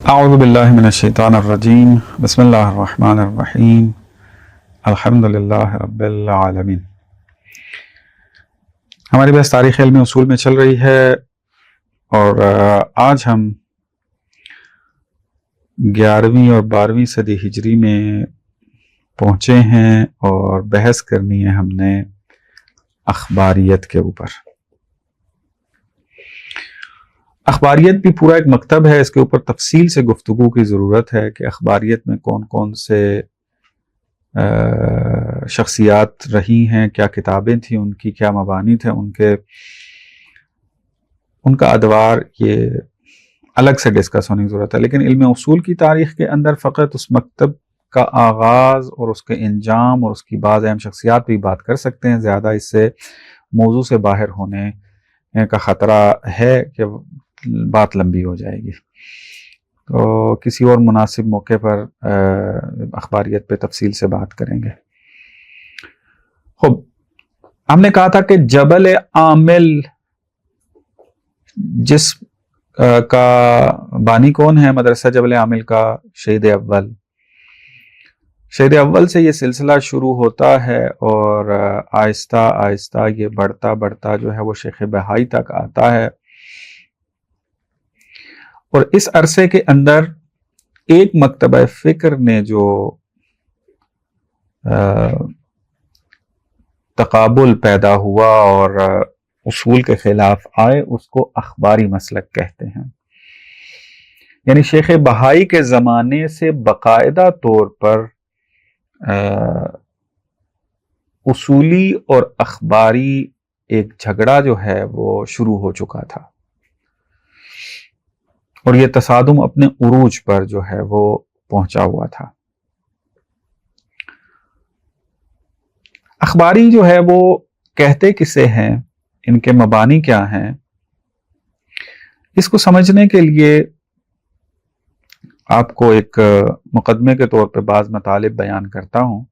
اعوذ باللہ من الشیطان الرجیم بسم اللہ الرحمن الرحیم الحمد للہ رب العالمین۔ ہماری بحث تاریخ علم اصول میں چل رہی ہے اور آج ہم 11ویں اور 12ویں صدی ہجری میں پہنچے ہیں اور بحث کرنی ہے ہم نے اخباریت کے اوپر۔ اخباریت بھی پورا ایک مکتب ہے، اس کے اوپر تفصیل سے گفتگو کی ضرورت ہے کہ اخباریت میں کون کون سے شخصیات رہی ہیں، کیا کتابیں تھیں ان کی، کیا مبانی تھے ان کا ادوار، یہ الگ سے ڈسکس ہونے کی ضرورت ہے۔ لیکن علم اصول کی تاریخ کے اندر فقط اس مکتب کا آغاز اور اس کے انجام اور اس کی بعض اہم شخصیات پہ بات کر سکتے ہیں، زیادہ اس سے موضوع سے باہر ہونے کا خطرہ ہے کہ بات لمبی ہو جائے گی، تو کسی اور مناسب موقع پر اخباریت پہ تفصیل سے بات کریں گے۔ خب، ہم نے کہا تھا کہ جبل عامل جس کا بانی کون ہے، مدرسہ جبل عامل کا شہید اول۔ شہید اول سے یہ سلسلہ شروع ہوتا ہے اور آہستہ آہستہ یہ بڑھتا بڑھتا جو ہے وہ شیخ بہائی تک آتا ہے، اور اس عرصے کے اندر ایک مکتبہ فکر نے جو تقابل پیدا ہوا اور اصول کے خلاف آئے، اس کو اخباری مسلک کہتے ہیں۔ یعنی شیخ بہائی کے زمانے سے باقاعدہ طور پر اصولی اور اخباری ایک جھگڑا جو ہے وہ شروع ہو چکا تھا، اور یہ تصادم اپنے عروج پر جو ہے وہ پہنچا ہوا تھا۔ اخباری جو ہے وہ کہتے کسے ہیں، ان کے مبانی کیا ہیں، اس کو سمجھنے کے لیے آپ کو ایک مقدمے کے طور پہ بعض مطالب بیان کرتا ہوں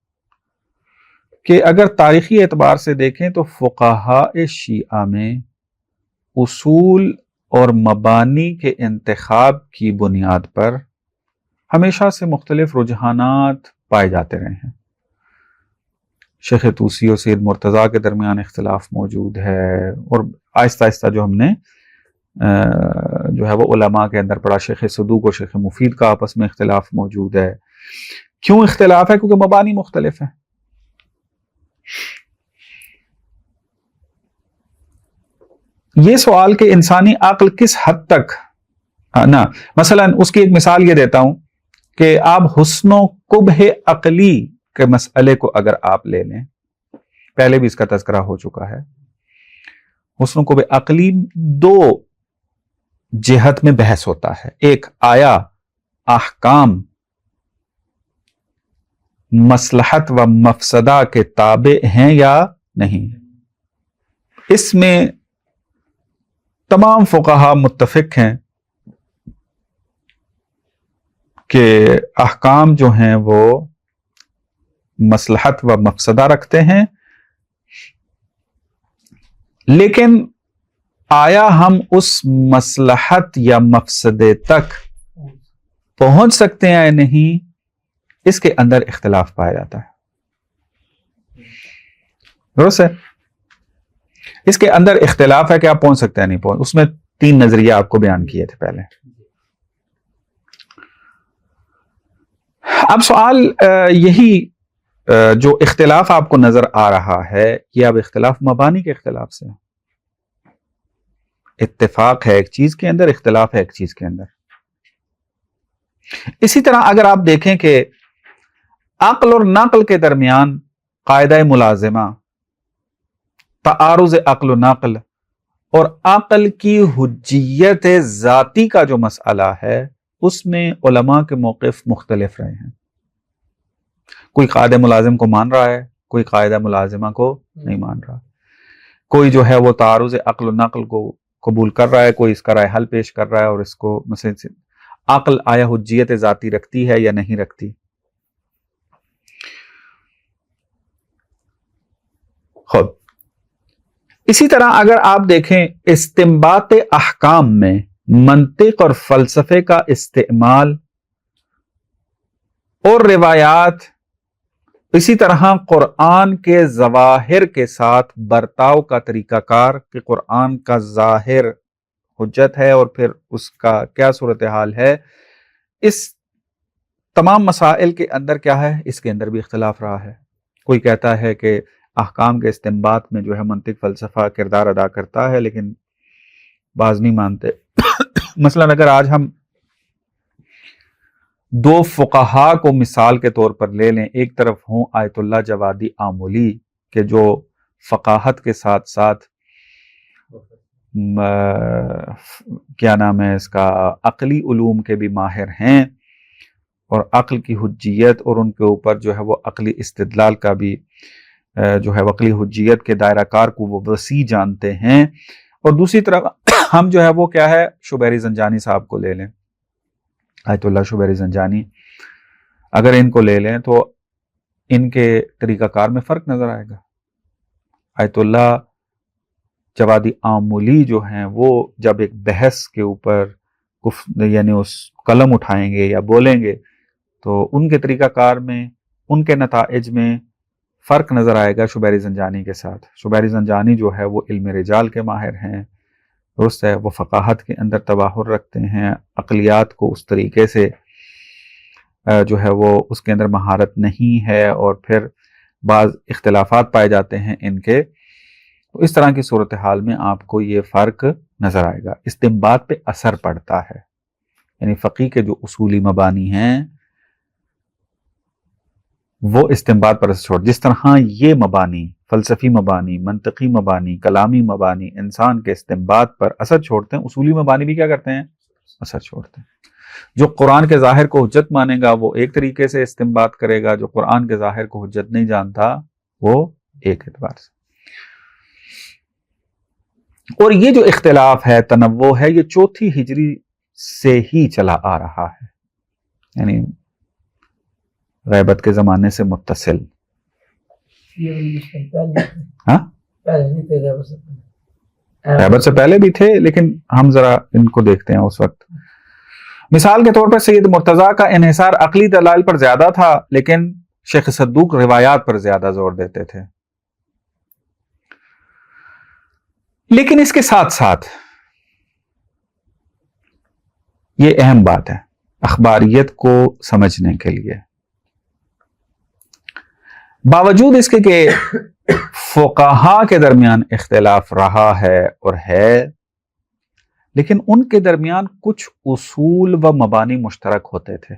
کہ اگر تاریخی اعتبار سے دیکھیں تو فقہاء شیعہ میں اصول اور مبانی کے انتخاب کی بنیاد پر ہمیشہ سے مختلف رجحانات پائے جاتے رہے ہیں۔ شیخ طوسی اور سید مرتضیٰ کے درمیان اختلاف موجود ہے، اور آہستہ آہستہ جو ہم نے جو ہے وہ علماء کے اندر پڑھا، شیخ صدوق اور شیخ مفید کا آپس میں اختلاف موجود ہے۔ کیوں اختلاف ہے؟ کیونکہ مبانی مختلف ہیں۔ یہ سوال کہ انسانی عقل کس حد تک مثلا اس کی ایک مثال یہ دیتا ہوں کہ آپ حسن و قبح عقلی کے مسئلے کو اگر آپ لے لیں، پہلے بھی اس کا تذکرہ ہو چکا ہے۔ حسن و قبح عقلی دو جہت میں بحث ہوتا ہے، ایک آیا احکام مصلحت و مفسدہ کے تابع ہیں یا نہیں۔ اس میں تمام فقہا متفق ہیں کہ احکام جو ہیں وہ مصلحت و مفسدہ رکھتے ہیں، لیکن آیا ہم اس مصلحت یا مفسدے تک پہنچ سکتے ہیں یا نہیں، اس کے اندر اختلاف پایا جاتا ہے۔ درست ہے؟ اس کے اندر اختلاف ہے کہ آپ پہنچ سکتے ہیں نہیں پہنچ، اس میں 3 نظریے آپ کو بیان کیے تھے پہلے۔ اب سوال یہی جو اختلاف آپ کو نظر آ رہا ہے، یہ اب اختلاف مبانی کے اختلاف سے، اتفاق ہے ایک چیز کے اندر، اختلاف ہے ایک چیز کے اندر۔ اسی طرح اگر آپ دیکھیں کہ عقل اور نقل کے درمیان قاعدہ ملازمہ، تعارض عقل و نقل اور عقل کی حجیت ذاتی کا جو مسئلہ ہے، اس میں علماء کے موقف مختلف رہے ہیں۔ کوئی قاعدہ ملازم کو مان رہا ہے، کوئی قاعدہ ملازمہ کو نہیں مان رہا، کوئی جو ہے وہ تعارض عقل و نقل کو قبول کر رہا ہے، کوئی اس کا رائے حل پیش کر رہا ہے، اور اس کو مثلا عقل آیا حجیت ذاتی رکھتی ہے یا نہیں رکھتی۔ خود اسی طرح اگر آپ دیکھیں استنباط احکام میں منطق اور فلسفے کا استعمال اور روایات، اسی طرح قرآن کے ظواہر کے ساتھ برتاؤ کا طریقہ کار کہ قرآن کا ظاہر حجت ہے اور پھر اس کا کیا صورتحال ہے، اس تمام مسائل کے اندر کیا ہے، اس کے اندر بھی اختلاف رہا ہے۔ کوئی کہتا ہے کہ احکام کے استنباط میں جو ہے منطق فلسفہ کردار ادا کرتا ہے، لیکن بعض نہیں مانتے۔ مثلا اگر آج ہم دو فقہا کو مثال کے طور پر لے لیں، ایک طرف ہوں آیت اللہ جوادی آمولی کہ جو فقاہت کے ساتھ ساتھ کیا نام ہے اس کا، عقلی علوم کے بھی ماہر ہیں، اور عقل کی حجیت اور ان کے اوپر جو ہے وہ عقلی استدلال کا بھی جو ہے عقلی حجیت کے دائرہ کار کو وہ وسیع جانتے ہیں۔ اور دوسری طرف ہم جو ہے وہ کیا ہے، شبیری زنجانی صاحب کو لے لیں، آیت اللہ شبیری زنجانی، اگر ان کو لے لیں تو ان کے طریقہ کار میں فرق نظر آئے گا۔ آیت اللہ جوادی آمولی جو ہیں وہ جب ایک بحث کے اوپر یعنی اس قلم اٹھائیں گے یا بولیں گے تو ان کے طریقہ کار میں، ان کے نتائج میں فرق نظر آئے گا شبیری زنجانی کے ساتھ۔ شبیری زنجانی جو ہے وہ علم رجال کے ماہر ہیں، درست ہے، وہ فقاہت کے اندر تباہر رکھتے ہیں، عقلیات کو اس طریقے سے جو ہے وہ اس کے اندر مہارت نہیں ہے، اور پھر بعض اختلافات پائے جاتے ہیں ان کے، تو اس طرح کی صورتحال میں آپ کو یہ فرق نظر آئے گا، استنباط پہ اثر پڑتا ہے۔ یعنی فقیہ کے جو اصولی مبانی ہیں وہ استنباط پر اثر چھوڑ، جس طرح یہ مبانی، فلسفی مبانی، منطقی مبانی، کلامی مبانی انسان کے استنباط پر اثر چھوڑتے ہیں، اصولی مبانی بھی کیا کرتے ہیں، اثر چھوڑتے ہیں۔ جو قرآن کے ظاہر کو حجت مانے گا وہ ایک طریقے سے استنباط کرے گا، جو قرآن کے ظاہر کو حجت نہیں جانتا وہ ایک اعتبار سے۔ اور یہ جو اختلاف ہے، تنوع ہے، یہ چوتھی ہجری سے ہی چلا آ رہا ہے، یعنی غیبت کے زمانے سے متصل۔ ہاں غیبت سے پہلے بھی تھے، لیکن ہم ذرا ان کو دیکھتے ہیں اس وقت۔ مثال کے طور پر سید مرتضیٰ کا انحصار عقلی دلائل پر زیادہ تھا، لیکن شیخ صدوق روایات پر زیادہ زور دیتے تھے۔ لیکن اس کے ساتھ ساتھ یہ اہم بات ہے اخباریت کو سمجھنے کے لیے، باوجود اس کے کہ فقہا کے درمیان اختلاف رہا ہے اور ہے، لیکن ان کے درمیان کچھ اصول و مبانی مشترک ہوتے تھے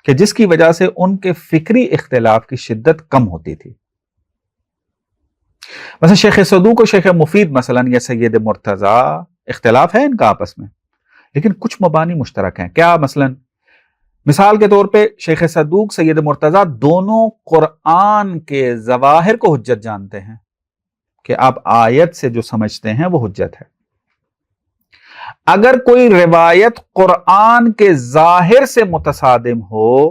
کہ جس کی وجہ سے ان کے فکری اختلاف کی شدت کم ہوتی تھی۔ مثلا شیخ صدوق و شیخ مفید مثلا یا سید مرتضیٰ اختلاف ہے ان کا آپس میں، لیکن کچھ مبانی مشترک ہیں۔ کیا؟ مثال کے طور پہ شیخ صدوق، سید مرتضیٰ دونوں قرآن کے ظواہر کو حجت جانتے ہیں کہ آپ آیت سے جو سمجھتے ہیں وہ حجت ہے۔ اگر کوئی روایت قرآن کے ظاہر سے متصادم ہو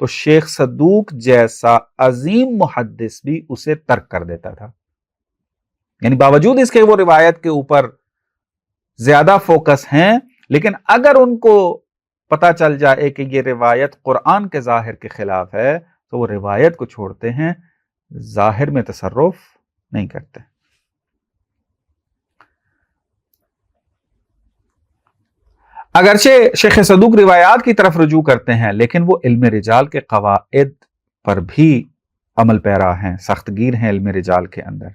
تو شیخ صدوق جیسا عظیم محدث بھی اسے ترک کر دیتا تھا، یعنی باوجود اس کے وہ روایت کے اوپر زیادہ فوکس ہیں، لیکن اگر ان کو پتا چل جائے کہ یہ روایت قرآن کے ظاہر کے خلاف ہے تو وہ روایت کو چھوڑتے ہیں، ظاہر میں تصرف نہیں کرتے۔ اگرچہ شیخ صدوق روایات کی طرف رجوع کرتے ہیں، لیکن وہ علم رجال کے قواعد پر بھی عمل پیرا ہیں، سخت گیر ہیں علم رجال کے اندر،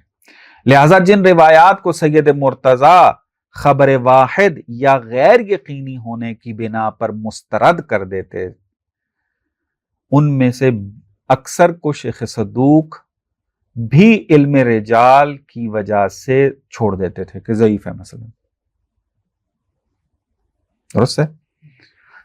لہذا جن روایات کو سید مرتضیٰ خبر واحد یا غیر یقینی ہونے کی بنا پر مسترد کر دیتے، ان میں سے اکثر کو شیخ صدوق بھی علم رجال کی وجہ سے چھوڑ دیتے تھے کہ ضعیف ہے مثلا، درست ہے۔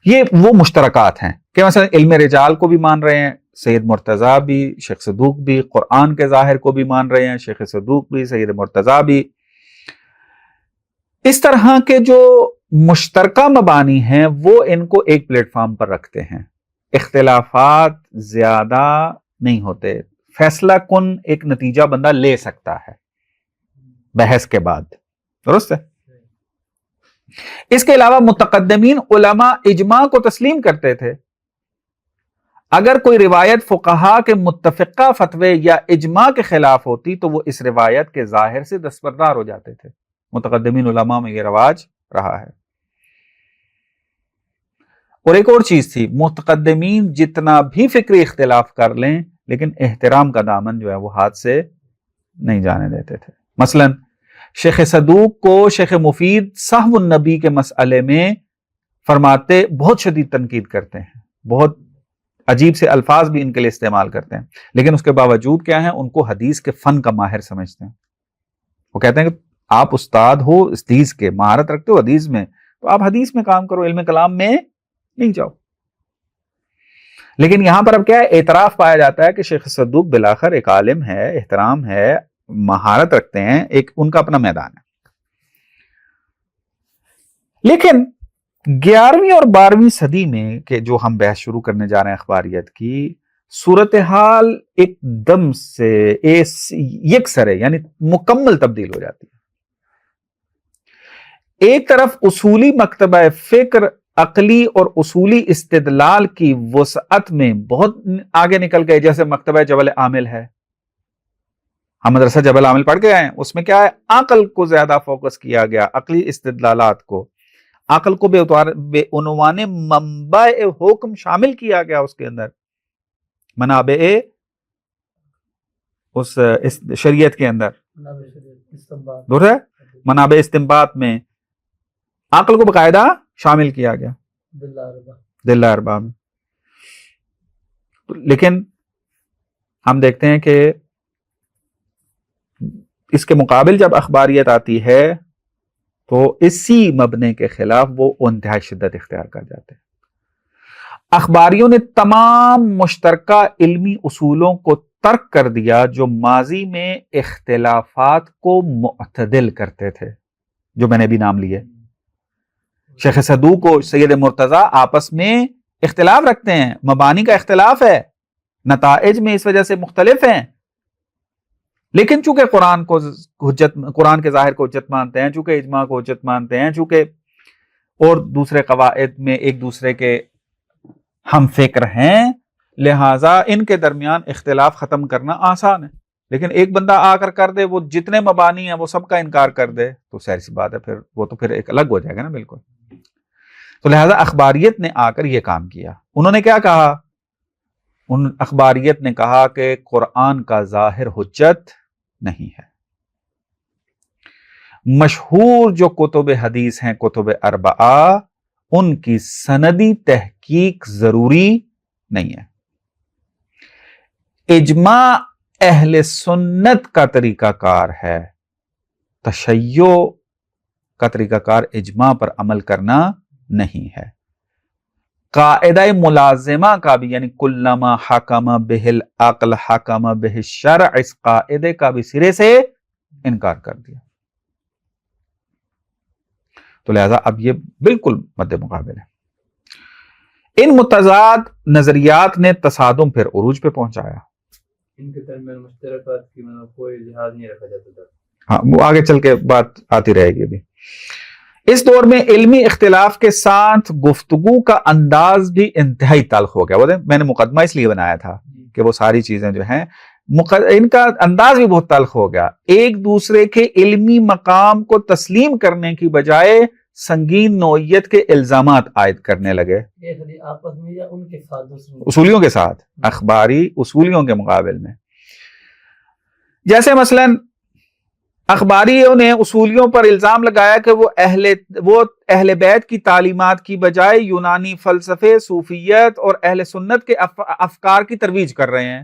یہ وہ مشترکات ہیں کہ مثلا علم رجال کو بھی مان رہے ہیں سید مرتضیٰ بھی، شیخ صدوق بھی، قرآن کے ظاہر کو بھی مان رہے ہیں شیخ صدوق بھی، سید مرتضیٰ بھی۔ اس طرح کے جو مشترکہ مبانی ہیں وہ ان کو ایک پلیٹ فارم پر رکھتے ہیں، اختلافات زیادہ نہیں ہوتے، فیصلہ کن ایک نتیجہ بندہ لے سکتا ہے بحث کے بعد، درست ہے۔ اس کے علاوہ متقدمین علماء اجماع کو تسلیم کرتے تھے. اگر کوئی روایت فقہا کے متفقہ فتوے یا اجماع کے خلاف ہوتی تو وہ اس روایت کے ظاہر سے دستبردار ہو جاتے تھے. متقدمین علماء میں یہ رواج رہا ہے. اور ایک اور چیز تھی، متقدمین جتنا بھی فکری اختلاف کر لیں لیکن احترام کا دامن جو ہے وہ ہاتھ سے نہیں جانے دیتے تھے. مثلا شیخ صدوق کو شیخ مفید صحو النبی کے مسئلے میں فرماتے بہت شدید تنقید کرتے ہیں، بہت عجیب سے الفاظ بھی ان کے لیے استعمال کرتے ہیں، لیکن اس کے باوجود کیا ہے، ان کو حدیث کے فن کا ماہر سمجھتے ہیں. وہ کہتے ہیں کہ آپ استاد ہو حدیث کے، مہارت رکھتے ہو حدیث میں، تو آپ حدیث میں کام کرو، علم کلام میں نہیں جاؤ. لیکن یہاں پر اب کیا ہے، اعتراف پایا جاتا ہے کہ شیخ صدوق بلاخر ایک عالم ہے، احترام ہے، مہارت رکھتے ہیں، ایک ان کا اپنا میدان ہے. لیکن 11ویں اور 12ویں صدی میں کہ جو ہم بحث شروع کرنے جا رہے ہیں اخباریت کی، صورتحال ایک دم سے یکسر ہے، یعنی مکمل تبدیل ہو جاتی ہے. ایک طرف اصولی مکتبہ فکر عقلی اور اصولی استدلال کی وسعت میں بہت آگے نکل گئے، جیسے مکتبہ جبل عامل ہے، ہم مدرسہ جبل عامل پڑھ کے آئے ہیں، اس میں کیا ہے، عقل کو زیادہ فوکس کیا گیا، عقلی استدلالات کو، عقل کو بے عنوان منبع حکم شامل کیا گیا اس کے اندر، منابع اس شریعت کے اندر، دور ہے منابع استنباط میں عقل کو باقاعدہ شامل کیا گیا دلہ اربا میں. لیکن ہم دیکھتے ہیں کہ اس کے مقابل جب اخباریت آتی ہے تو اسی مبنے کے خلاف وہ انتہائی شدت اختیار کر جاتے ہیں. اخباریوں نے تمام مشترکہ علمی اصولوں کو ترک کر دیا جو ماضی میں اختلافات کو معتدل کرتے تھے، جو میں نے بھی نام لیے. شیخ صدوق اور سید مرتضی آپس میں اختلاف رکھتے ہیں، مبانی کا اختلاف ہے، نتائج میں اس وجہ سے مختلف ہیں، لیکن چونکہ قرآن کے ظاہر کو حجت مانتے ہیں، چونکہ اجماع کو حجت مانتے ہیں، چونکہ اور دوسرے قواعد میں ایک دوسرے کے ہم فکر ہیں، لہٰذا ان کے درمیان اختلاف ختم کرنا آسان ہے. لیکن ایک بندہ آ کر دے، وہ جتنے مبانی ہیں وہ سب کا انکار کر دے، تو ظاہر سی بات ہے پھر وہ تو پھر ایک الگ ہو جائے گا نا بالکل. تو لہٰذا اخباریت نے آ کر یہ کام کیا. انہوں نے کیا کہا، اخباریت نے کہا کہ قرآن کا ظاہر حجت نہیں ہے. مشہور جو کتب حدیث ہیں، کتب اربعہ، ان کی سندی تحقیق ضروری نہیں ہے. اجماع اہل سنت کا طریقہ کار ہے، تشیع کا طریقہ کار اجماع پر عمل کرنا نہیں ہے. قاعدہ ملازمہ کا بھی، یعنی کلما حکم بہ العقل حکم بہ الشرع، اس قاعدے کا بھی سرے سے انکار کر دیا. تو لہذا اب یہ بالکل مد مقابل ہے. ان متضاد نظریات نے تصادم پھر عروج پہ پہنچایا. ان کے درمیان مشترکات کی کوئی لحاظ نہیں رکھا جاتا تھا. ہاں، وہ آگے چل کے بات آتی رہے گی. ابھی اس دور میں علمی اختلاف کے ساتھ گفتگو کا انداز بھی انتہائی تلخ ہو گیا. میں نے مقدمہ اس لیے بنایا تھا کہ وہ ساری چیزیں جو ہیں ان کا انداز بھی بہت تلخ ہو گیا. ایک دوسرے کے علمی مقام کو تسلیم کرنے کی بجائے سنگین نوعیت کے الزامات عائد کرنے لگے، آپس میں یا ان کے ساتھ، اصولیوں کے ساتھ، اخباری اصولیوں کے مقابل میں. جیسے مثلا اخباریوں نے اصولیوں پر الزام لگایا کہ وہ اہل بیت کی تعلیمات کی بجائے یونانی فلسفے، صوفیت اور اہل سنت کے افکار کی ترویج کر رہے ہیں.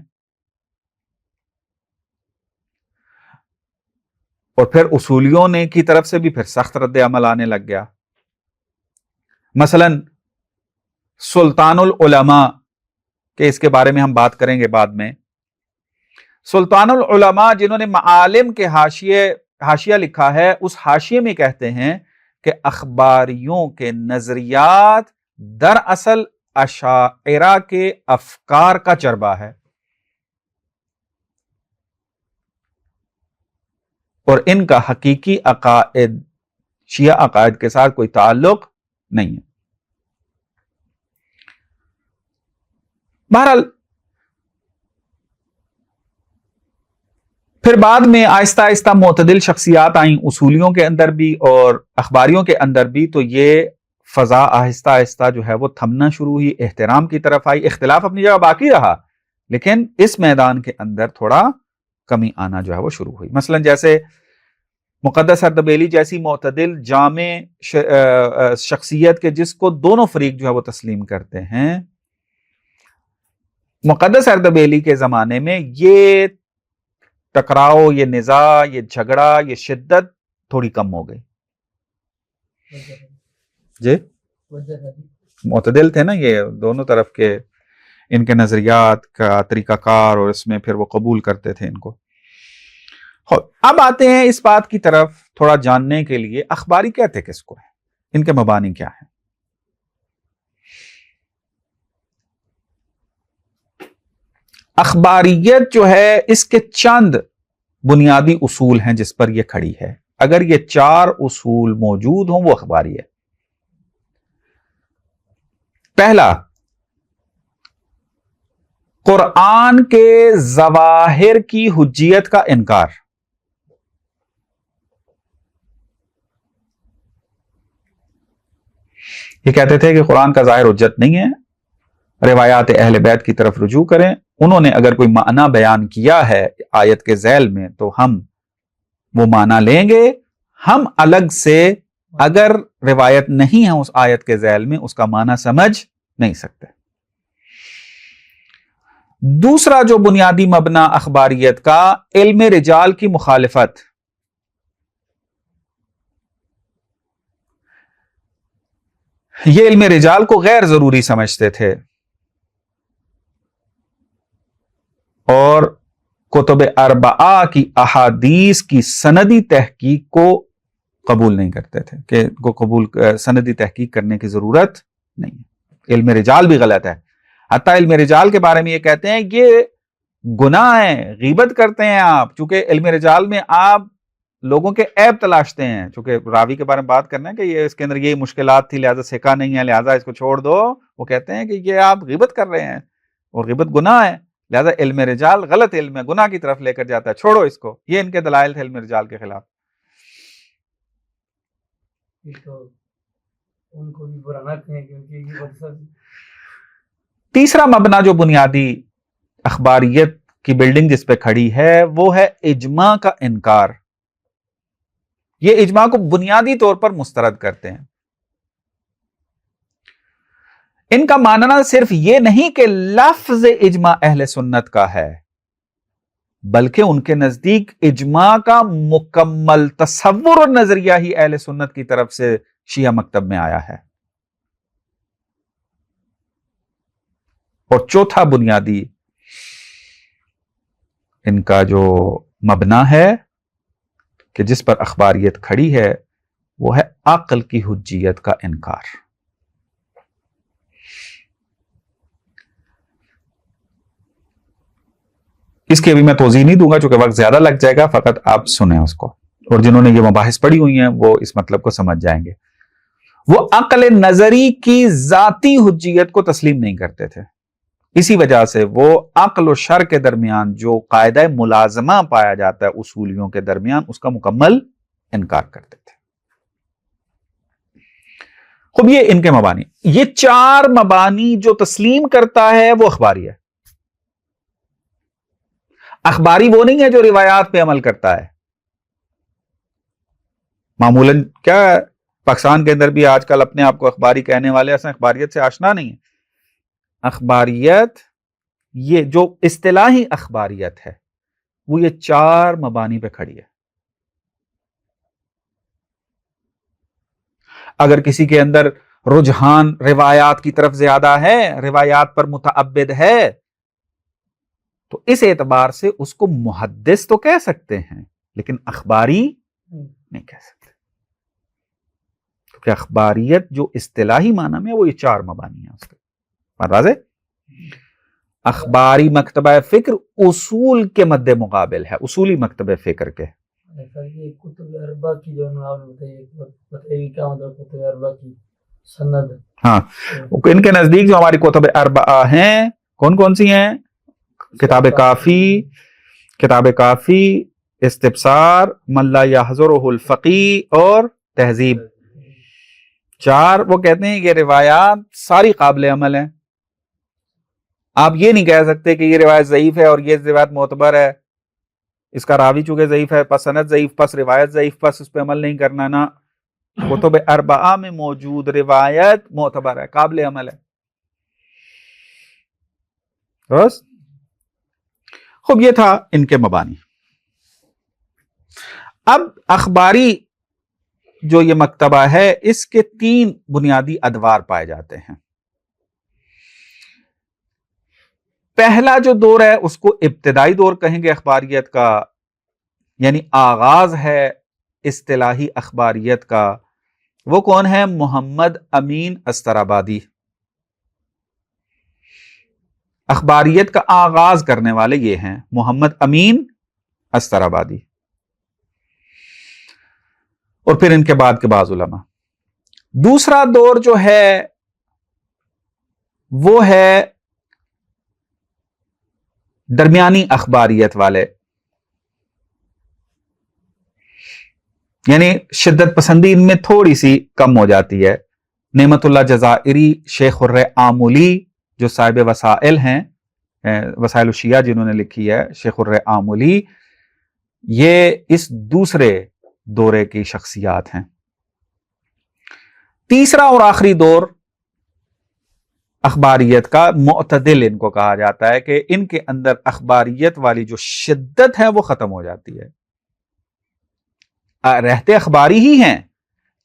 اور پھر اصولیوں نے کی طرف سے بھی پھر سخت رد عمل آنے لگ گیا. مثلا سلطان العلماء کہ اس کے بارے میں ہم بات کریں گے بعد میں. سلطان العلماء جنہوں نے معالم کے حاشیہ لکھا ہے، اس حاشیے میں کہتے ہیں کہ اخباریوں کے نظریات دراصل اشاعرہ کے افکار کا چربہ ہے، اور ان کا حقیقی عقائد شیعہ عقائد کے ساتھ کوئی تعلق نہیں ہے. بہرحال پھر بعد میں آہستہ آہستہ معتدل شخصیات آئیں اصولیوں کے اندر بھی اور اخباریوں کے اندر بھی, تو یہ فضا آہستہ آہستہ جو ہے وہ تھمنا شروع ہوئی, احترام کی طرف آئی. اختلاف اپنی جگہ باقی رہا لیکن اس میدان کے اندر تھوڑا کمی آنا جو ہے وہ شروع ہوئی. مثلا جیسے مقدس اردبیلی جیسی معتدل جامع شخصیت کے جس کو دونوں فریق جو ہے وہ تسلیم کرتے ہیں, مقدس اردبیلی کے زمانے میں یہ ٹکراؤ, یہ نزاع, یہ جھگڑا, یہ شدت تھوڑی کم ہو گئی. جی معتدل تھے نا یہ دونوں طرف کے, ان کے نظریات کا طریقہ کار اور اس میں پھر وہ قبول کرتے تھے ان کو. اب آتے ہیں اس بات کی طرف تھوڑا جاننے کے لیے اخباری کہتے کس کو ہے, ان کے مبانی کیا ہیں. اخباریت جو ہے اس کے چند بنیادی اصول ہیں جس پر یہ کھڑی ہے. اگر یہ 4 اصول موجود ہوں وہ اخباری ہے. پہلا, قرآن کے ظواہر کی حجیت کا انکار. یہ کہتے تھے کہ قرآن کا ظاہر حجت نہیں ہے, روایات اہل بیت کی طرف رجوع کریں, انہوں نے اگر کوئی معنی بیان کیا ہے آیت کے ذیل میں تو ہم وہ معنی لیں گے, ہم الگ سے اگر روایت نہیں ہے اس آیت کے ذیل میں اس کا معنی سمجھ نہیں سکتے. دوسرا جو بنیادی مبنا اخباریت کا, علم رجال کی مخالفت. یہ علم رجال کو غیر ضروری سمجھتے تھے اور کتب اربعہ کی احادیث کی سندی تحقیق کو قبول نہیں کرتے تھے کہ سندی تحقیق کرنے کی ضرورت نہیں ہے. علم رجال بھی غلط ہے. حتیٰ علم رجال کے بارے میں یہ کہتے ہیں یہ گناہ ہے, غیبت کرتے ہیں آپ, چونکہ علم رجال میں آپ لوگوں کے عیب تلاشتے ہیں. چونکہ راوی کے بارے میں بات کرنا ہے کہ یہ اس کے اندر یہ مشکلات تھی لہذا سکا نہیں ہے لہذا اس کو چھوڑ دو, وہ کہتے ہیں کہ یہ آپ غیبت کر رہے ہیں اور غیبت گناہ ہے, لہذا علم رجال غلط علم ہے, گناہ کی طرف لے کر جاتا ہے, چھوڑو اس کو. یہ ان کے دلائل تھے علم رجال کے خلاف. ان کو بھی برا نہ کہیں کیونکہ تیسرا مبنا جو بنیادی اخباریت کی بلڈنگ جس پہ کھڑی ہے وہ ہے اجماع کا انکار. یہ اجماع کو بنیادی طور پر مسترد کرتے ہیں. ان کا ماننا صرف یہ نہیں کہ لفظ اجماع اہل سنت کا ہے بلکہ ان کے نزدیک اجماع کا مکمل تصور اور نظریہ ہی اہل سنت کی طرف سے شیعہ مکتب میں آیا ہے. اور چوتھا بنیادی ان کا جو مبنا ہے کہ جس پر اخباریت کھڑی ہے وہ ہے عقل کی حجیت کا انکار. اس کی ابھی میں توضیح نہیں دوں گا چونکہ وقت زیادہ لگ جائے گا, فقط آپ سنیں اس کو, اور جنہوں نے یہ مباحث پڑھی ہوئی ہیں وہ اس مطلب کو سمجھ جائیں گے. وہ عقل نظری کی ذاتی حجیت کو تسلیم نہیں کرتے تھے, اسی وجہ سے وہ عقل و شر کے درمیان جو قاعدہ ملازمہ پایا جاتا ہے اصولیوں کے درمیان اس کا مکمل انکار کرتے تھے. خب یہ ان کے مبانی. یہ 4 مبانی جو تسلیم کرتا ہے وہ اخباری ہے. اخباری وہ نہیں ہے جو روایات پہ عمل کرتا ہے. معمولاً کیا ہے پاکستان کے اندر بھی آج کل اپنے آپ کو اخباری کہنے والے اصلا اخباریت سے آشنا نہیں ہے. اخباریت یہ جو اصطلاحی اخباریت ہے وہ یہ 4 مبانی پہ کھڑی ہے. اگر کسی کے اندر رجحان روایات کی طرف زیادہ ہے, روایات پر متعبد ہے, تو اس اعتبار سے اس کو محدث تو کہہ سکتے ہیں لیکن اخباری نہیں کہہ سکتے, کیونکہ اخباریت جو اصطلاحی معنی میں وہ یہ 4 مبانی ہیں. اس کے بات واضح. اخباری مکتبہ فکر اصول کے مد مقابل ہے, اصولی مکتبہ فکر کے, سر یہ کتب اربع کی جو آپ نے بتائی کیا مطلب کتب اربع کی سند؟ ہاں ان کے نزدیک جو ہماری کتب اربعہ ہیں کون کون سی ہیں؟ کتاب کافی، استبصار، من لا یحضرہ الفقی اور تہذیب. 4 وہ کہتے ہیں یہ روایات ساری قابل عمل ہیں. آپ یہ نہیں کہہ سکتے کہ یہ روایت ضعیف ہے اور یہ روایت معتبر ہے، اس کا راوی چونکہ ضعیف ہے پس سند ضعیف پس روایت ضعیف پس اس پہ عمل نہیں کرنا. نا، کتب اربعہ میں موجود روایت معتبر ہے، قابل عمل ہے. درست؟ خب یہ تھا ان کے مبانی. اب اخباری جو یہ مکتبہ ہے اس کے 3 بنیادی ادوار پائے جاتے ہیں. پہلا جو دور ہے اس کو ابتدائی دور کہیں گے اخباریت کا، یعنی آغاز ہے اصطلاحی اخباریت کا. وہ کون ہے؟ محمد امین استرابادی. اخباریت کا آغاز کرنے والے یہ ہیں محمد امین استرابادی، اور پھر ان کے بعد کے بعض علماء. دوسرا دور جو ہے وہ ہے درمیانی اخباریت والے، یعنی شدت پسندی ان میں تھوڑی سی کم ہو جاتی ہے. نعمت اللہ جزائری، شیخ الرآملی جو صاحب وسائل ہیں، وسائل الشیعہ جنہوں نے لکھی ہے، شیخ الرآملی، یہ اس دوسرے دورے کی شخصیات ہیں. تیسرا اور آخری دور اخباریت کا معتدل ان کو کہا جاتا ہے کہ ان کے اندر اخباریت والی جو شدت ہے وہ ختم ہو جاتی ہے. رہتے اخباری ہی ہیں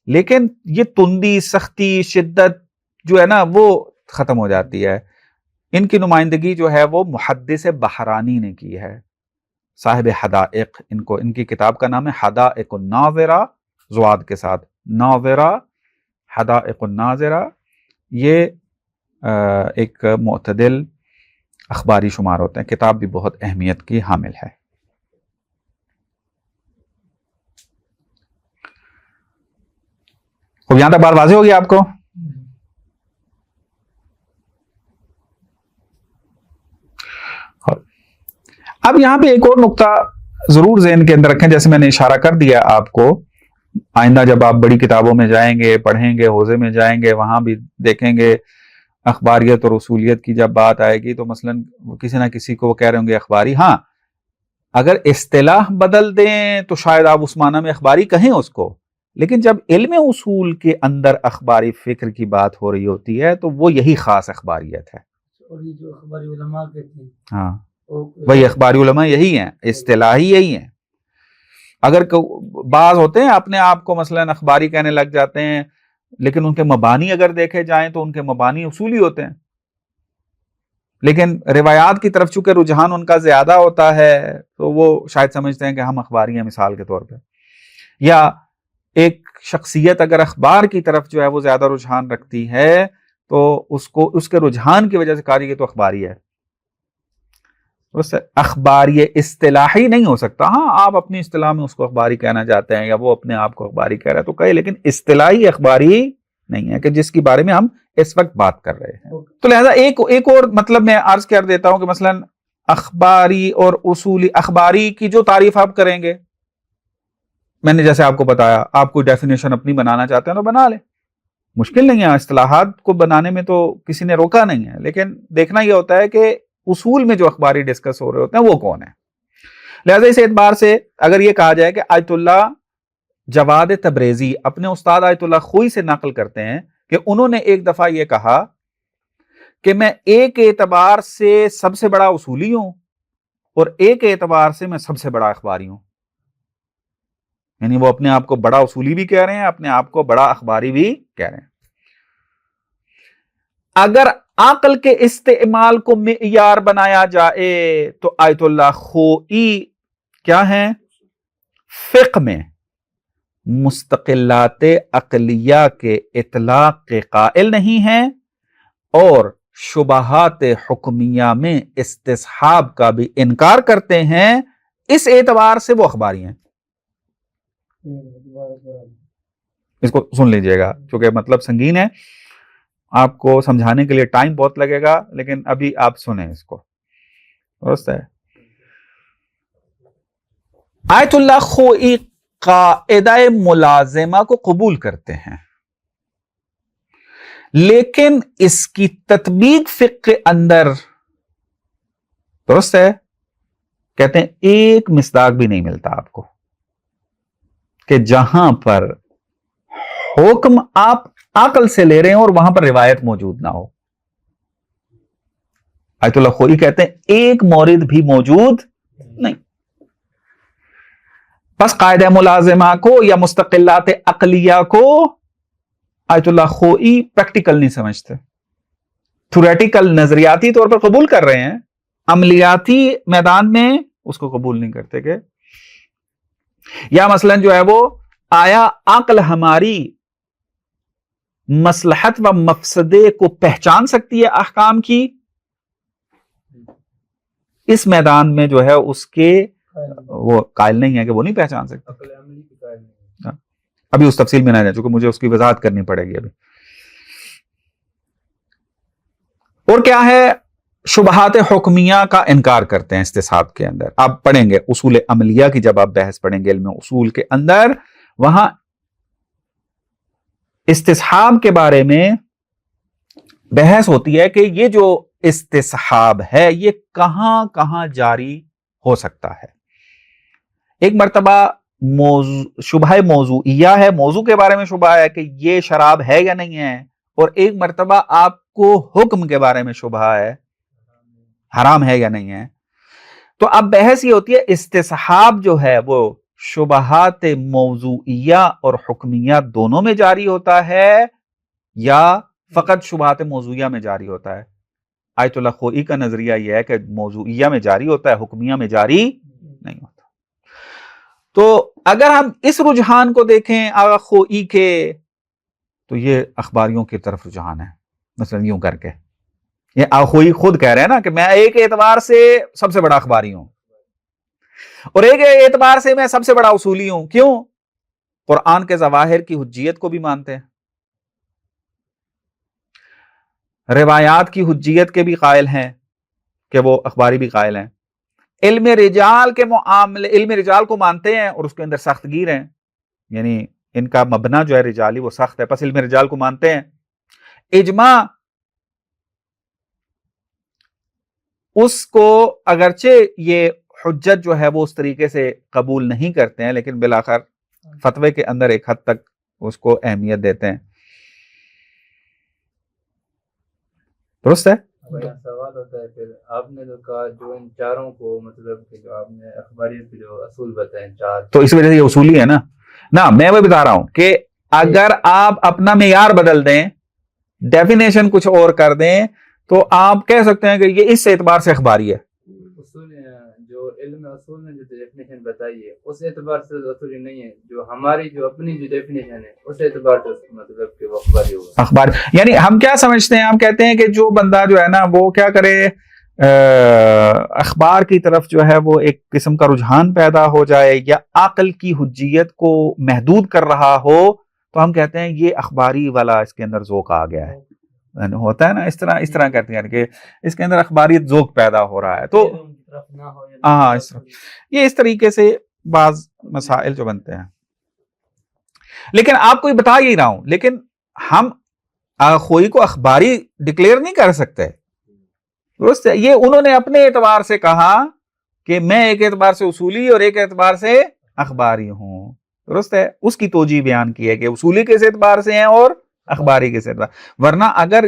لیکن یہ تندی، سختی، شدت جو ہے نا وہ ختم ہو جاتی ہے. ان کی نمائندگی جو ہے وہ محدث بحرانی نے کی ہے، صاحب حدائق. ان کی کتاب کا نام ہے حدائق الناظرہ، زواد کے ساتھ، ناظرہ، حدائق الناظرہ. یہ ایک معتدل اخباری شمار ہوتے ہیں. کتاب بھی بہت اہمیت کی حامل ہے. اب یہاں تک بات واضح ہوگی آپ کو؟ اب یہاں پہ ایک اور نقطہ ضرور ذہن کے اندر رکھیں، جیسے میں نے اشارہ کر دیا آپ کو. آئندہ جب آپ بڑی کتابوں میں جائیں گے، پڑھیں گے، حوزے میں جائیں گے، وہاں بھی دیکھیں گے اخباریت اور اصولیت کی جب بات آئے گی تو مثلا کسی نہ کسی کو وہ کہہ رہے ہوں گے اخباری. ہاں، اگر اصطلاح بدل دیں تو شاید آپ اس معنی میں اخباری کہیں اس کو، لیکن جب علم اصول کے اندر اخباری فکر کی بات ہو رہی ہوتی ہے تو وہ یہی خاص اخباریت ہے. اور یہ جو اخباری علماء کہتے ہیں، ہاں وہی اخباری علماء یہی ہیں، اصطلاحی یہی ہیں. اگر بعض ہوتے ہیں اپنے آپ کو مثلا اخباری کہنے لگ جاتے ہیں، لیکن ان کے مبانی اگر دیکھے جائیں تو ان کے مبانی اصولی ہوتے ہیں، لیکن روایات کی طرف چونکہ رجحان ان کا زیادہ ہوتا ہے تو وہ شاید سمجھتے ہیں کہ ہم اخباری ہیں. مثال کے طور پہ، یا ایک شخصیت اگر اخبار کی طرف جو ہے وہ زیادہ رجحان رکھتی ہے تو اس کے رجحان کی وجہ سے کہا یہ تو اخباری ہے. اخباری اصطلاحی نہیں ہو سکتا. ہاں آپ اپنی اصطلاح میں اس کو اخباری کہنا چاہتے ہیں یا وہ اپنے آپ کو اخباری کہہ رہا ہے تو کہے، لیکن اصطلاحی اخباری نہیں ہے کہ جس کے بارے میں ہم اس وقت بات کر رہے ہیں. تو لہذا ایک اور مطلب میں عرض کر دیتا ہوں کہ مثلا اخباری اور اصولی، اخباری کی جو تعریف آپ کریں گے، میں نے جیسے آپ کو بتایا، آپ کوئی ڈیفینیشن اپنی بنانا چاہتے ہیں تو بنا لیں، مشکل نہیں ہے. اصطلاحات کو بنانے میں تو کسی نے روکا نہیں ہے، لیکن دیکھنا یہ ہوتا ہے کہ اصول میں جو اخباری ڈسکس ہو رہے ہوتے ہیں وہ کون ہے. لہذا اس اعتبار سے اگر یہ کہا جائے کہ آیت اللہ جواد تبریزی اپنے استاد آیت اللہ خوئی سے نقل کرتے ہیں کہ انہوں نے ایک دفعہ یہ کہا کہ میں ایک اعتبار سے سب سے بڑا اصولی ہوں اور ایک اعتبار سے میں سب سے بڑا اخباری ہوں. یعنی وہ اپنے آپ کو بڑا اصولی بھی کہہ رہے ہیں، اپنے آپ کو بڑا اخباری بھی کہہ رہے ہیں. اگر عقل کے استعمال کو معیار بنایا جائے تو آیت اللہ خوئی کیا ہیں؟ فقہ میں مستقلات عقلیہ کے اطلاق کے قائل نہیں ہیں اور شبہات حکمیہ میں استصحاب کا بھی انکار کرتے ہیں. اس اعتبار سے وہ اخباری ہیں. اس کو سن لیجئے گا چونکہ مطلب سنگین ہے، آپ کو سمجھانے کے لیے ٹائم بہت لگے گا، لیکن ابھی آپ سنیں اس کو، درست ہے؟ آیت اللہ خوئی قاعدہ ملازمہ کو قبول کرتے ہیں، لیکن اس کی تطبیق فقہ کے اندر، درست ہے، کہتے ہیں ایک مصداق بھی نہیں ملتا آپ کو کہ جہاں پر حکم آپ عقل سے لے رہے ہیں اور وہاں پر روایت موجود نہ ہو۔ آیت اللہ خوئی کہتے ہیں ایک مورد بھی موجود نہیں۔ بس قاعدہ ملازمہ کو یا مستقلات عقلیہ کو آیت اللہ خوئی پریکٹیکل نہیں سمجھتے، تھیوریٹیکل نظریاتی طور پر قبول کر رہے ہیں، عملیاتی میدان میں اس کو قبول نہیں کرتے کہ یا مثلا جو ہے وہ آیا عقل ہماری مصلحت و مفسدے کو پہچان سکتی ہے احکام کی، اس میدان میں جو ہے اس کے وہ قائل نہیں ہے کہ وہ نہیں پہچان سکتے۔ ابھی اس تفصیل میں نہ جائیں چونکہ مجھے اس کی وضاحت کرنی پڑے گی ابھی۔ اور کیا ہے، شبہات حکمیہ کا انکار کرتے ہیں استصحاب کے اندر۔ آپ پڑھیں گے اصول عملیہ کی، جب آپ بحث پڑھیں گے علم اصول کے اندر، وہاں استصحاب کے بارے میں بحث ہوتی ہے کہ یہ جو استصحاب ہے یہ کہاں کہاں جاری ہو سکتا ہے۔ ایک مرتبہ شبہ موضوعیہ ہے، موضوع کے بارے میں شبہ ہے کہ یہ شراب ہے یا نہیں ہے، اور ایک مرتبہ آپ کو حکم کے بارے میں شبہ ہے، حرام ہے یا نہیں ہے۔ تو اب بحث یہ ہوتی ہے استصحاب جو ہے وہ شبہات موضوعیہ اور حکمیہ دونوں میں جاری ہوتا ہے یا فقط شبہات موضوعیہ میں جاری ہوتا ہے۔ آیت اللہ خوئی کا نظریہ یہ ہے کہ موضوعیہ میں جاری ہوتا ہے، حکمیہ میں جاری نہیں ہوتا۔ تو اگر ہم اس رجحان کو دیکھیں آغا خوئی کے، تو یہ اخباریوں کی طرف رجحان ہے، مثلا یوں کر کے یہ آغا خوئی خود کہہ رہے ہیں نا کہ میں ایک اعتبار سے سب سے بڑا اخباری ہوں اور ایک اعتبار سے میں سب سے بڑا اصولی ہوں۔ کیوں؟ قرآن کے ظواہر کی حجیت کو بھی مانتے ہیں، روایات کی حجیت کے بھی قائل ہیں کہ وہ اخباری بھی قائل ہیں، علم رجال کے معاملے، علم رجال کو مانتے ہیں اور اس کے اندر سخت گیر ہیں، یعنی ان کا مبنا جو ہے رجالی وہ سخت ہے، پس علم رجال کو مانتے ہیں۔ اجماع اس کو اگرچہ یہ حجت جو ہے وہ اس طریقے سے قبول نہیں کرتے ہیں، لیکن بالآخر فتوے کے اندر ایک حد تک اس کو اہمیت دیتے ہیں، درست ہے؟ سوال ہوتا ہے پھر آپ نے جو کہا جو ان چاروں کو مطلب کہ جو آپ نے اخباریت کے جو اصول بتائے چار، تو اس وجہ سے یہ اصولی ہے نا میں وہ بتا رہا ہوں کہ اگر آپ اپنا معیار بدل دیں، ڈیفینیشن کچھ اور کر دیں، تو آپ کہہ سکتے ہیں کہ یہ اس اعتبار سے اخباری ہے۔ اصول جو علم اصول نے جو ڈیفینیشن بتائی ہے اس اعتبار سے اصولی نہیں ہے، جو ہماری جو اپنی جو ڈیفینیشن ہے اس اعتبار سے مطلب کہ وہ اخباری ہوگا۔ اخبار یعنی ہم کیا سمجھتے ہیں، ہم کہتے ہیں کہ جو بندہ جو ہے نا وہ کیا کرے، اخبار کی طرف جو ہے وہ ایک قسم کا رجحان پیدا ہو جائے یا عقل کی حجیت کو محدود کر رہا ہو، تو ہم کہتے ہیں یہ اخباری والا اس کے اندر ذوق آ گیا ہے، ہوتا ہے نا، اس طرح کہتے ہیں کہ اس کے اندر اخباریت ذوق پیدا ہو رہا ہے۔ تو ہاں یہ اس طریقے سے بعض مسائل جو بنتے ہیں، لیکن آپ کو بتا ہی رہا ہوں، لیکن ہم خوئی کو اخباری ڈکلیئر نہیں کر سکتے، درست ہے؟ یہ انہوں نے اپنے اعتبار سے کہا کہ میں ایک اعتبار سے اصولی اور ایک اعتبار سے اخباری ہوں، درست ہے؟ اس کی توجیہ بیان کی ہے کہ اصولی کس اعتبار سے ہیں اور اخباری کس اعتبار، ورنہ اگر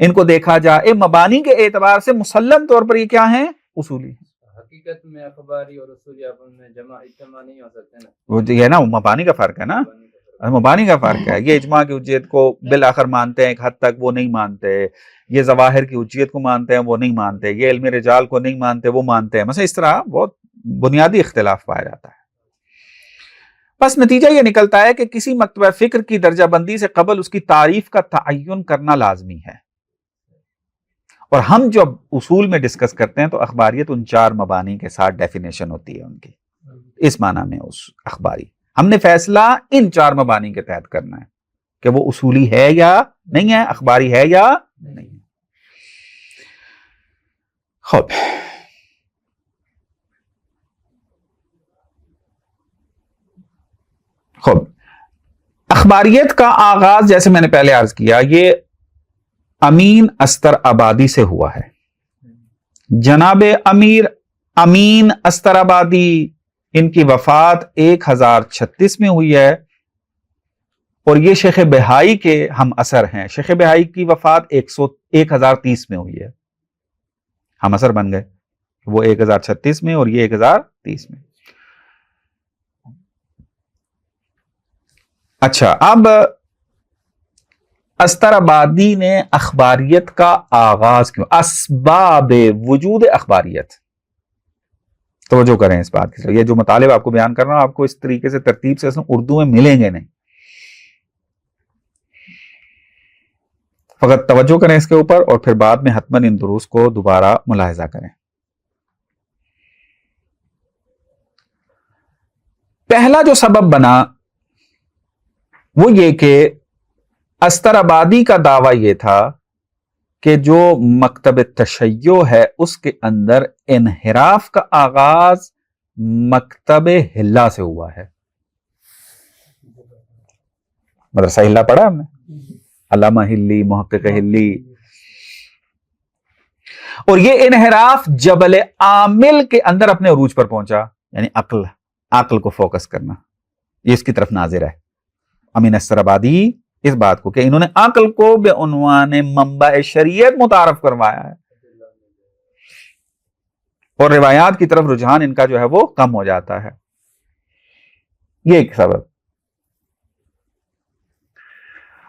ان کو دیکھا جائے مبانی کے اعتبار سے مسلم طور پر یہ کیا ہیں، اصولی۔ حقیقت میں اخباری اور اصولی آپس میں جمع اجتماع نہیں ہو سکتے نا، وہ یہ نا مبانی کا فرق ہے نا، مبانی کا فرق ہے۔ یہ اجماع کی حجیت کو بالآخر مانتے ہیں، ایک حد تک وہ نہیں مانتے، یہ ظواہر کی حجیت کو مانتے ہیں، وہ نہیں مانتے، یہ علم رجال کو نہیں مانتے، وہ مانتے ہیں، مثلا اس طرح بہت بنیادی اختلاف پایا جاتا ہے۔ بس نتیجہ یہ نکلتا ہے کہ کسی مکتبہ فکر کی درجہ بندی سے قبل اس کی تعریف کا تعین کرنا لازمی ہے، اور ہم جب اصول میں ڈسکس کرتے ہیں تو اخباریت ان چار مبانی کے ساتھ ڈیفینیشن ہوتی ہے ان کی، اس معنی میں اس اخباری ہم نے فیصلہ ان 4 مبانی کے تحت کرنا ہے کہ وہ اصولی ہے یا نہیں ہے، اخباری ہے یا نہیں ہے. خوب، اخباریت کا آغاز جیسے میں نے پہلے عرض کیا یہ امین استر آبادی سے ہوا ہے. جناب امیر امین استر آبادی، ان کی وفات 1036 میں ہوئی ہے اور یہ شیخ بہائی کے ہم اثر ہیں. شیخ بہائی کی وفات 1030 میں ہوئی ہے، ہم اثر بن گئے، وہ 1036 میں اور یہ 1030 میں. اچھا، اب استر آبادی نے اخباریت کا آغاز کیوں، اسباب وجود اخباریت. توجہ کریں اس بات کی، یہ جو مطالب آپ کو بیان کر رہا ہوں آپ کو اس طریقے سے ترتیب سے اردو میں ملیں گے نہیں، فقط توجہ کریں اس کے اوپر اور پھر بعد میں حتماً ان دروس کو دوبارہ ملاحظہ کریں. پہلا جو سبب بنا وہ یہ کہ استر آبادی کا دعویٰ یہ تھا کہ جو مکتب تشیع ہے اس کے اندر انحراف کا آغاز مکتب حلہ سے ہوا ہے. مدرسہ حلہ پڑھا ہم نے، علامہ حلی، محقق حلی. اور یہ انحراف جبل عامل کے اندر اپنے عروج پر پہنچا، یعنی عقل کو فوکس کرنا، یہ اس کی طرف ناظر ہے امین استر آبادی اس بات کو کہ انہوں نے عقل کو بے عنوان منبع شریعت متعارف کروایا ہے اور روایات کی طرف رجحان ان کا جو ہے وہ کم ہو جاتا ہے. یہ ایک سبب.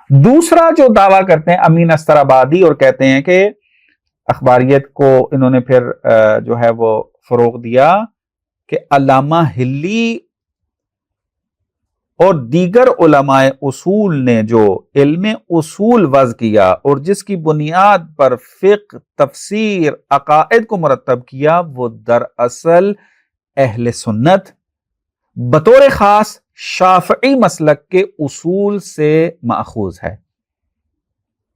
دوسرا جو دعویٰ کرتے ہیں امین استر آبادی اور کہتے ہیں کہ اخباریت کو انہوں نے پھر جو ہے وہ فروغ دیا کہ علامہ حلی اور دیگر علماء اصول نے جو علم اصول وضع کیا اور جس کی بنیاد پر فقہ، تفسیر، عقائد کو مرتب کیا، وہ دراصل اہل سنت بطور خاص شافعی مسلک کے اصول سے ماخوذ ہے.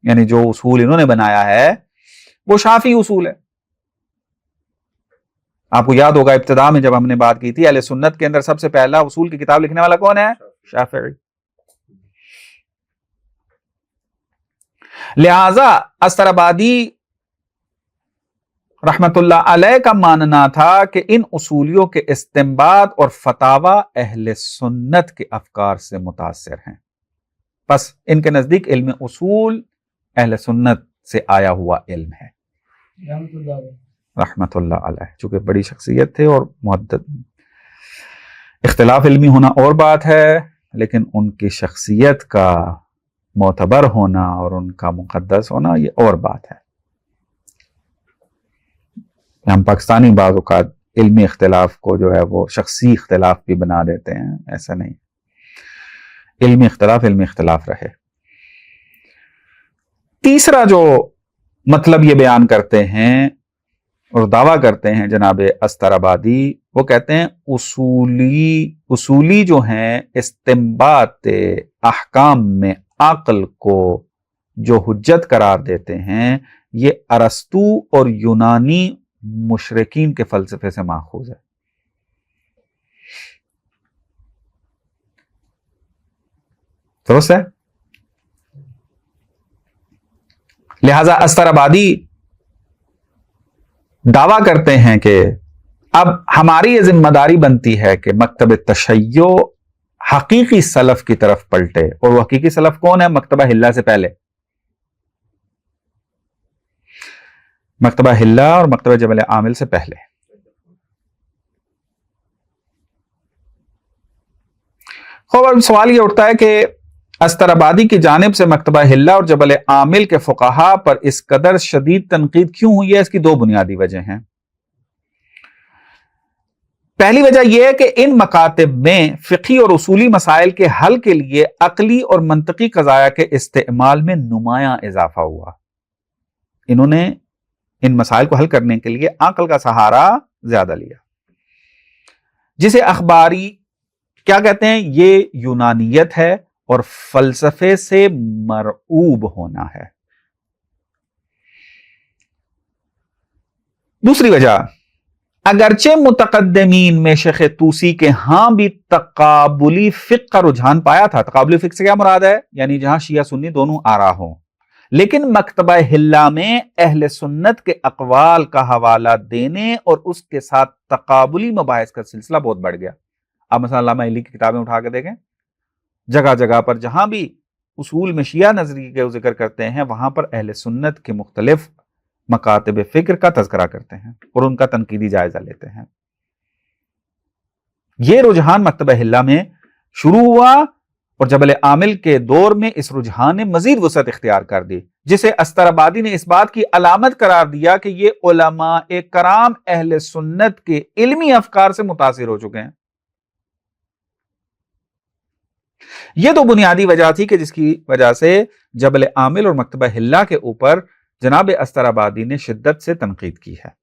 یعنی جو اصول انہوں نے بنایا ہے وہ شافعی اصول ہے. آپ کو یاد ہوگا ابتدا میں جب ہم نے بات کی تھی اہل سنت کے اندر سب سے پہلا اصول کی کتاب لکھنے والا کون ہے؟ شافعی. لہذا استر آبادی رحمت اللہ علیہ کا ماننا تھا کہ ان اصولیوں کے استنباط اور فتاوی اہل سنت کے افکار سے متاثر ہیں. بس ان کے نزدیک علم اصول اہل سنت سے آیا ہوا علم ہے رحمت اللہ علیہ. چونکہ بڑی شخصیت تھے اور محدد، اختلاف علمی ہونا اور بات ہے لیکن ان کی شخصیت کا معتبر ہونا اور ان کا مقدس ہونا یہ اور بات ہے. ہم پاکستانی بعض اوقات علمی اختلاف کو جو ہے وہ شخصی اختلاف بھی بنا دیتے ہیں، ایسا نہیں. علمی اختلاف رہے. تیسرا جو مطلب یہ بیان کرتے ہیں اور دعویٰ کرتے ہیں جناب استر آبادی، وہ کہتے ہیں اصولی جو ہیں استنباط احکام میں عقل کو جو حجت قرار دیتے ہیں یہ ارسطو اور یونانی مشرکین کے فلسفے سے ماخوذ ہے. درست ہے؟ لہذا استر آبادی دعویٰ کرتے ہیں کہ اب ہماری یہ ذمہ داری بنتی ہے کہ مکتب تشیع حقیقی سلف کی طرف پلٹے. اور وہ حقیقی سلف کون ہے؟ مکتبہ حلہ سے پہلے، مکتبہ حلہ اور مکتبہ جبل عامل سے پہلے. خوب سوال یہ اٹھتا ہے کہ استر آبادی کی جانب سے مکتبہ حلہ اور جبل عامل کے فقہا پر اس قدر شدید تنقید کیوں ہوئی ہے؟ اس کی 2 بنیادی وجہ ہیں. پہلی وجہ یہ ہے کہ ان مکاتب میں فقہی اور اصولی مسائل کے حل کے لیے عقلی اور منطقی قضایا کے استعمال میں نمایاں اضافہ ہوا. انہوں نے ان مسائل کو حل کرنے کے لیے عقل کا سہارا زیادہ لیا، جسے اخباری کیا کہتے ہیں؟ یہ یونانیت ہے اور فلسفے سے مرعوب ہونا ہے۔ دوسری وجہ، اگرچہ متقدمین میں شیخ طوسی کے ہاں بھی تقابلی فقہ کا رجحان پایا تھا۔ تقابلی فقہ سے کیا مراد ہے؟ یعنی جہاں شیعہ سنی دونوں آرا ہوں، لیکن مکتبہ حلہ میں اہل سنت کے اقوال کا حوالہ دینے اور اس کے ساتھ تقابلی مباحث کا سلسلہ بہت بڑھ گیا۔ آپ مثلا علامہ حلی کی کتابیں اٹھا کے دیکھیں، جگہ جگہ پر جہاں بھی اصول میں شیعہ نظریے کے ذکر کرتے ہیں وہاں پر اہل سنت کے مختلف مکاتب فکر کا تذکرہ کرتے ہیں اور ان کا تنقیدی جائزہ لیتے ہیں۔ یہ رجحان مکتبہ حلہ میں شروع ہوا اور جبل عامل کے دور میں اس رجحان نے مزید وسعت اختیار کر دی، جسے استرابادی نے اس بات کی علامت قرار دیا کہ یہ علماء کرام اہل سنت کے علمی افکار سے متاثر ہو چکے ہیں۔ یہ تو بنیادی وجہ تھی کہ جس کی وجہ سے جبل عامل اور مکتبہ حلہ کے اوپر جناب استرابادی نے شدت سے تنقید کی ہے۔